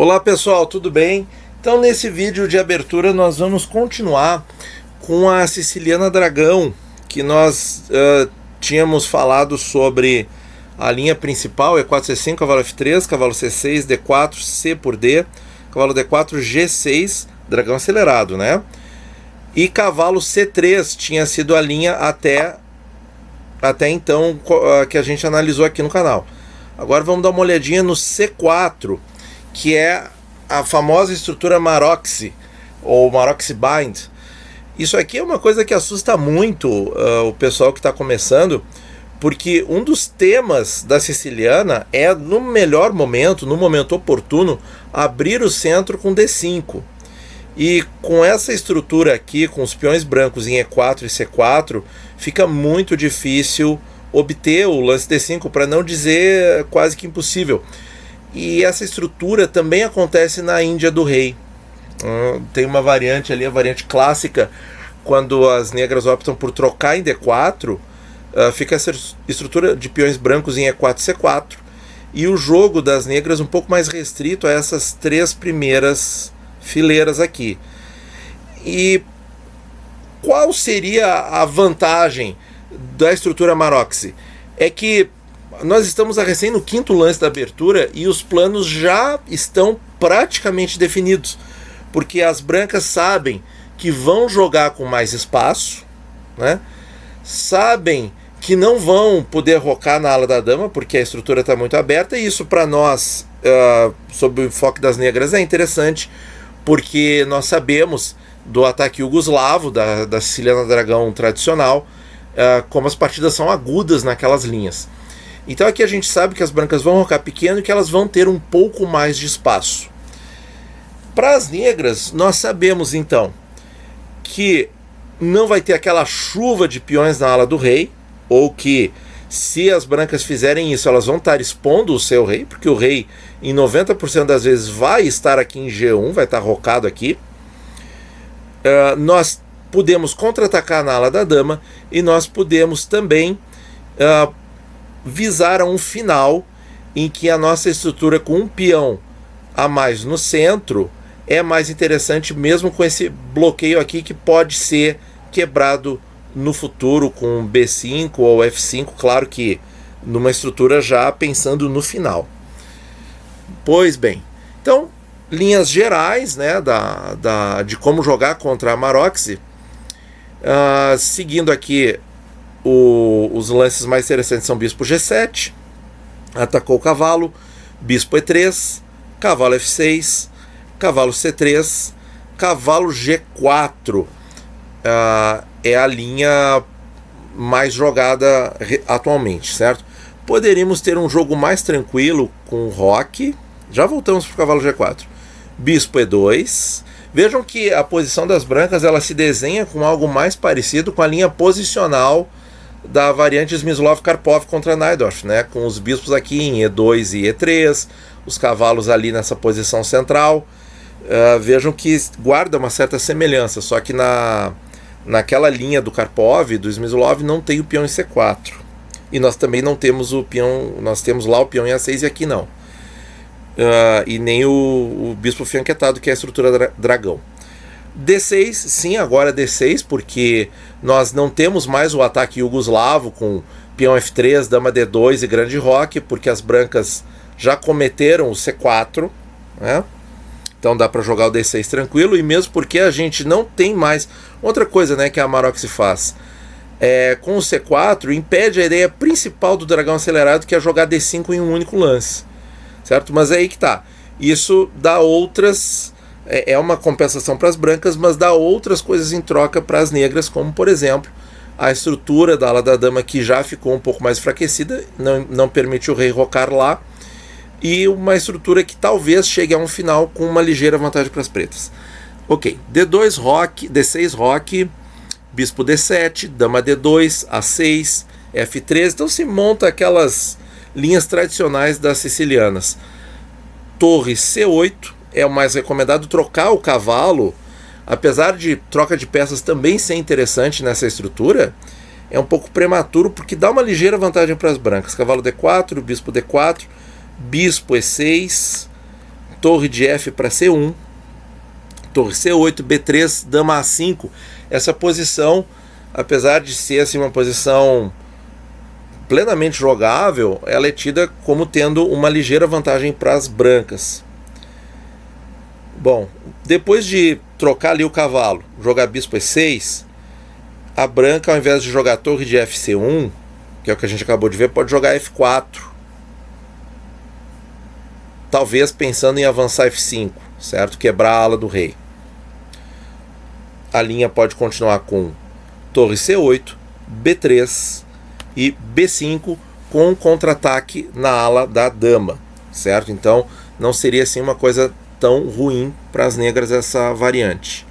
Olá pessoal, tudo bem? Então nesse vídeo de abertura nós vamos continuar com a Siciliana Dragão, que nós tínhamos falado sobre a linha principal, E4, C5, cavalo F3, cavalo C6, D4, C por D, cavalo D4, G6, dragão acelerado, né? E cavalo C3 tinha sido a linha até então que a gente analisou aqui no canal. Agora vamos dar uma olhadinha no C4, que é a famosa estrutura Maroczy, ou Maroczy Bind. Isso aqui é uma coisa que assusta muito o pessoal que está começando, porque um dos temas da Siciliana é, no melhor momento, no momento oportuno, abrir o centro com D5. E com essa estrutura aqui, com os peões brancos em E4 e C4, fica muito difícil obter o lance D5, para não dizer quase que impossível. E essa estrutura também acontece na Índia do rei. Tem uma variante ali, a variante clássica, quando as negras optam por trocar em D4, fica essa estrutura de peões brancos em E4 e C4, e o jogo das negras um pouco mais restrito a essas três primeiras fileiras aqui. E qual seria a vantagem da estrutura Maroczy? É que nós estamos recém no quinto lance da abertura e os planos já estão praticamente definidos, porque as brancas sabem que vão jogar com mais espaço, né? Sabem que não vão poder rocar na ala da dama, porque a estrutura está muito aberta, e isso para nós, sob o enfoque das negras, é interessante, porque nós sabemos do ataque iugoslavo, da Siciliana Dragão tradicional, como as partidas são agudas naquelas linhas. Então aqui a gente sabe que as brancas vão rocar pequeno e que elas vão ter um pouco mais de espaço. Para as negras, nós sabemos então que não vai ter aquela chuva de peões na ala do rei, ou que se as brancas fizerem isso, elas vão estar expondo o seu rei, porque o rei em 90% das vezes vai estar aqui em G1, vai estar rocado aqui. Nós podemos contra-atacar na ala da dama, e nós podemos também visar a um final em que a nossa estrutura com um peão a mais no centro é mais interessante, mesmo com esse bloqueio aqui que pode ser quebrado no futuro com B5 ou F5, claro que numa estrutura já pensando no final. Pois bem, então linhas gerais, né, de como jogar contra a Maroczy, seguindo aqui os lances mais interessantes são bispo G7, atacou o cavalo, bispo E3, cavalo F6, cavalo C3, cavalo G4, é a linha mais jogada atualmente, certo? Poderíamos ter um jogo mais tranquilo com o roque. Já voltamos para o cavalo G4, bispo E2. Vejam que a posição das brancas ela se desenha com algo mais parecido com a linha posicional da variante Smyslov-Karpov contra Najdorf, né? Com os bispos aqui em E2 e E3, os cavalos ali nessa posição central. Vejam que guarda uma certa semelhança, só que naquela linha do Karpov, do Smyslov, não tem o peão em C4. E nós também não temos o peão, nós temos lá o peão em A6 e aqui não. E nem o bispo fianquetado, que é a estrutura dragão. D6, sim, agora D6, porque nós não temos mais o ataque iugoslavo com peão F3, dama D2 e grande roque, porque as brancas já cometeram o C4, né? Então dá para jogar o D6 tranquilo, e mesmo porque a gente não tem mais... Outra coisa, né, que a Maroczy faz, com o C4, impede a ideia principal do dragão acelerado, que é jogar D5 em um único lance, certo? Mas é aí que tá. Isso dá outras... É uma compensação para as brancas, mas dá outras coisas em troca para as negras, como, por exemplo, a estrutura da ala da dama, que já ficou um pouco mais enfraquecida, não permite o rei rocar lá, e uma estrutura que talvez chegue a um final com uma ligeira vantagem para as pretas. Ok, D2 roque, D6 roque, bispo D7, dama D2, A6, F3, então se monta aquelas linhas tradicionais das sicilianas. Torre C8, é o mais recomendado. Trocar o cavalo, apesar de troca de peças também ser interessante nessa estrutura, é um pouco prematuro, porque dá uma ligeira vantagem para as brancas. Cavalo D4, bispo D4, bispo E6, torre de F para C1, torre C8, B3, dama A5. Essa posição, apesar de ser assim, uma posição plenamente jogável, ela é tida como tendo uma ligeira vantagem para as brancas. Bom, depois de trocar ali o cavalo, jogar bispo E6, a branca, ao invés de jogar torre de FC1, que é o que a gente acabou de ver, pode jogar F4. Talvez pensando em avançar F5, certo? Quebrar a ala do rei. A linha pode continuar com torre C8, B3 e B5 com contra-ataque na ala da dama, certo? Então não seria assim uma coisa tão ruim para as negras essa variante.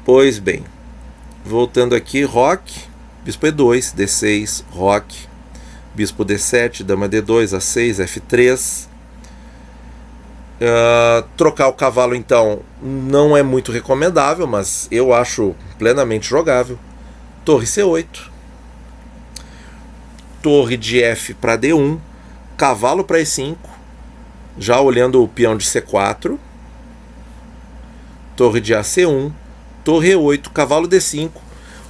Pois bem, voltando aqui, roque, bispo E2, D6, roque, bispo D7, dama D2, A6, F3. Trocar o cavalo então não é muito recomendável, mas eu acho plenamente jogável. Torre C8, torre de F para D1, cavalo para E5, já olhando o peão de C4, torre de AC1, torre E8, cavalo D5,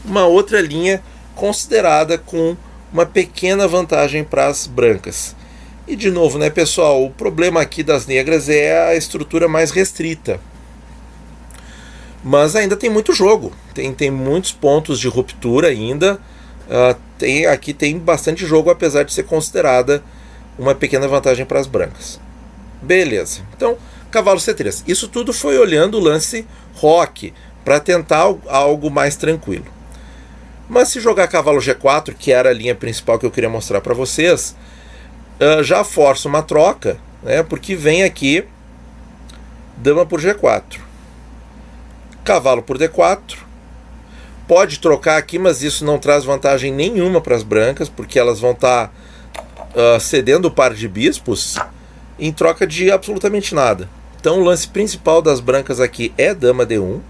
uma outra linha considerada com uma pequena vantagem para as brancas. E de novo, né, pessoal, o problema aqui das negras é a estrutura mais restrita. Mas ainda tem muito jogo, tem muitos pontos de ruptura ainda. Aqui tem bastante jogo, apesar de ser considerada uma pequena vantagem para as brancas. Beleza, então cavalo C3. Isso tudo foi olhando o lance roque, para tentar algo mais tranquilo. Mas se jogar cavalo G4, que era a linha principal que eu queria mostrar para vocês, já força uma troca, né, porque vem aqui dama por G4, cavalo por D4, pode trocar aqui, mas isso não traz vantagem nenhuma para as brancas, porque elas vão estar cedendo o par de bispos em troca de absolutamente nada. Então o lance principal das brancas aqui é dama D1,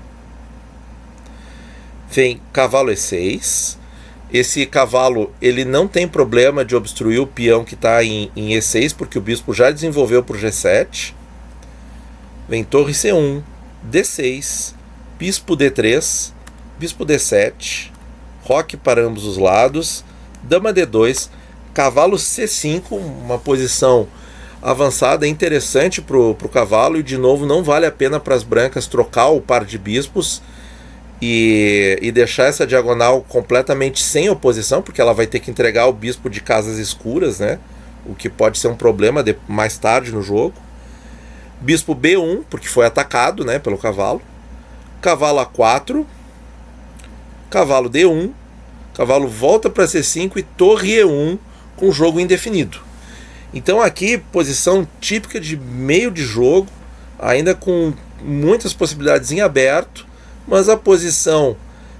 vem cavalo E6. Esse cavalo ele não tem problema de obstruir o peão que está em E6, porque o bispo já desenvolveu para o G7. Vem torre C1, D6, bispo D3, bispo D7, roque para ambos os lados, dama D2, cavalo C5, uma posição avançada interessante para o cavalo, e de novo não vale a pena para as brancas trocar o par de bispos e deixar essa diagonal completamente sem oposição, porque ela vai ter que entregar o bispo de casas escuras, né? O que pode ser um problema mais tarde no jogo. Bispo B1, porque foi atacado, né, pelo cavalo. Cavalo A4, cavalo D1, cavalo volta para C5 e torre E1 com jogo indefinido. Então aqui posição típica de meio de jogo, ainda com muitas possibilidades em aberto, mas a posição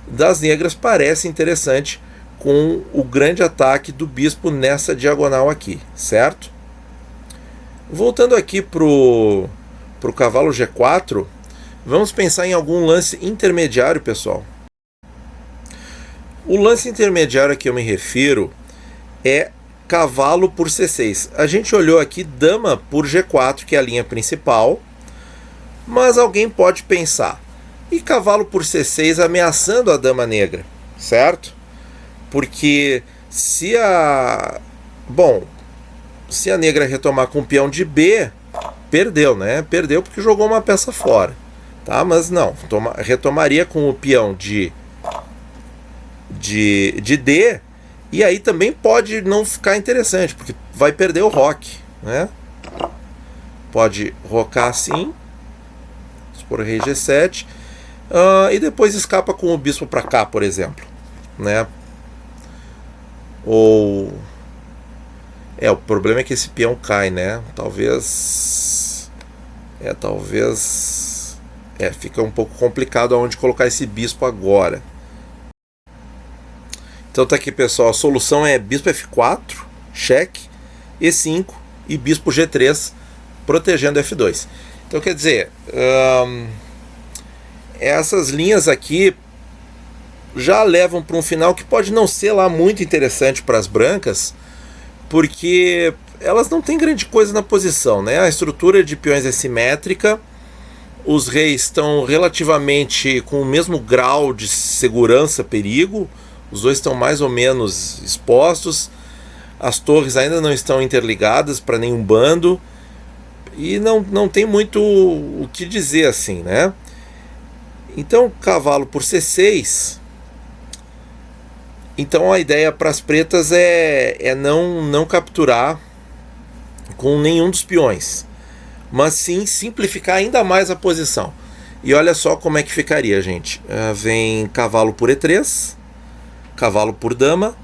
das negras parece interessante com o grande ataque do bispo nessa diagonal aqui, certo? Voltando aqui para o cavalo G4, vamos pensar em algum lance intermediário, pessoal. O lance intermediário a que eu me refiro é cavalo por C6. A gente olhou aqui dama por G4, que é a linha principal, mas alguém pode pensar, e cavalo por C6 ameaçando a dama negra, certo? Porque se a negra retomar com o peão de B, perdeu, né? Perdeu porque jogou uma peça fora, tá? Mas não, retomaria com o peão de D, e aí também pode não ficar interessante, porque vai perder o roque, né? Pode rocar assim, expor rei G7, e depois escapa com o bispo para cá, por exemplo, né? Ou o problema é que esse peão cai, né? Talvez fica um pouco complicado aonde colocar esse bispo agora. Então tá aqui, pessoal, a solução é bispo F4, cheque, E5 e bispo G3 protegendo F2. Então quer dizer, essas linhas aqui já levam para um final que pode não ser lá muito interessante para as brancas, porque elas não têm grande coisa na posição, né? A estrutura de peões é simétrica, os reis estão relativamente com o mesmo grau de segurança, perigo, os dois estão mais ou menos expostos, as torres ainda não estão interligadas para nenhum bando, e não tem muito o que dizer assim, né? Então, cavalo por C6. Então a ideia para as pretas é não capturar com nenhum dos peões, mas sim simplificar ainda mais a posição. E olha só como é que ficaria, gente. Vem cavalo por E3, cavalo por dama,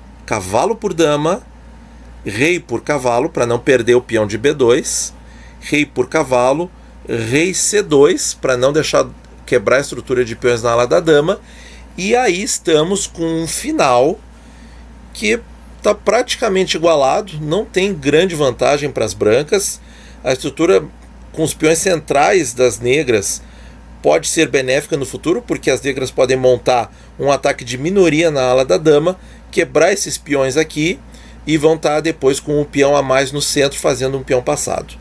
rei por cavalo, para não perder o peão de B2, rei por cavalo, rei C2, para não deixar quebrar a estrutura de peões na ala da dama. E aí estamos com um final que está praticamente igualado, não tem grande vantagem para as brancas. A estrutura com os peões centrais das negras pode ser benéfica no futuro, porque as negras podem montar um ataque de minoria na ala da dama, quebrar esses peões aqui e vão estar depois com um peão a mais no centro fazendo um peão passado.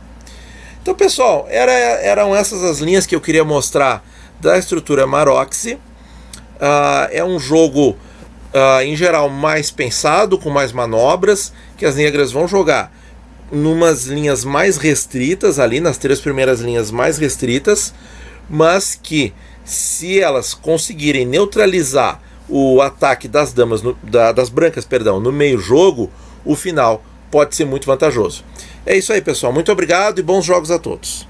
Então, pessoal, eram essas as linhas que eu queria mostrar da estrutura Maroczy. É um jogo, em geral, mais pensado, com mais manobras, que as negras vão jogar numas linhas mais restritas, ali nas 3 primeiras linhas mais restritas, mas que, se elas conseguirem neutralizar o ataque das damas, das brancas, no meio jogo, o final pode ser muito vantajoso. É isso aí, pessoal. Muito obrigado e bons jogos a todos.